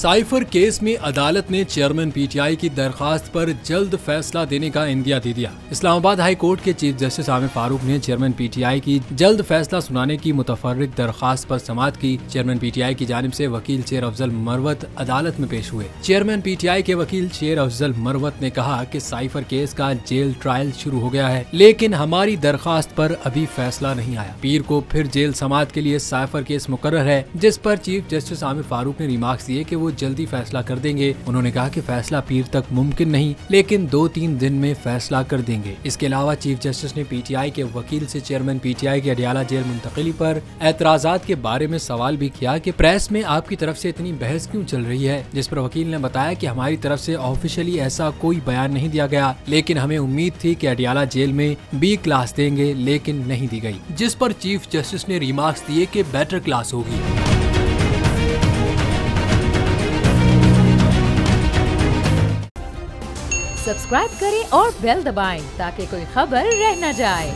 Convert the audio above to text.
Cipher case में अदालत ने चेयरमैन पीटीआई की दरखास्त पर जल्द फैसला देने का इंदिया दे दिया। इस्लामाबाद हाई कोर्ट के चीफ जस्टिस आमिर फारूक ने चेयरमैन पीटीआई की जल्द फैसला सुनाने की मुतफर्रिक दरखास्त पर समाअत की। चेयरमैन पीटीआई की जानिब से वकील शेर अफजल मरवत अदालत में पेश हुए। चेयरमैन पीटीआई के वकील शेर अफजल मरवत ने कहा कि साइफर केस का जेल ट्रायल शुरू हो गया है, लेकिन हमारी दरखास्त पर अभी फैसला नहीं आया। पीर को फिर जेल समाअत के लिए साइफर केस मुकर्रर है, जिस पर चीफ जस्टिस आमिर फारूक ने रिमार्क्स दिए कि वो जल्दी फैसला कर देंगे। उन्होंने कहा कि फैसला पीर तक मुमकिन नहीं, लेकिन 2-3 दिन में फैसला कर देंगे। इसके अलावा चीफ जस्टिस ने पीटीआई के वकील से चेयरमैन पीटीआई के अडियाला जेल मुंतकिली पर एतराजात के बारे में सवाल भी किया कि प्रेस में आपकी तरफ से इतनी बहस क्यों चल रही है, जिस पर वकील ने बताया कि हमारी तरफ से ऑफिशियली ऐसा कोई बयान नहीं दिया गया, लेकिन हमें उम्मीद थी कि अडियाला जेल में B क्लास देंगे, लेकिन नहीं दी गई। जिस पर चीफ जस्टिस ने रिमार्क्स दिए कि बेटर क्लास होगी। सब्सक्राइब करें और बेल दबाएं ताकि कोई खबर रह न जाए।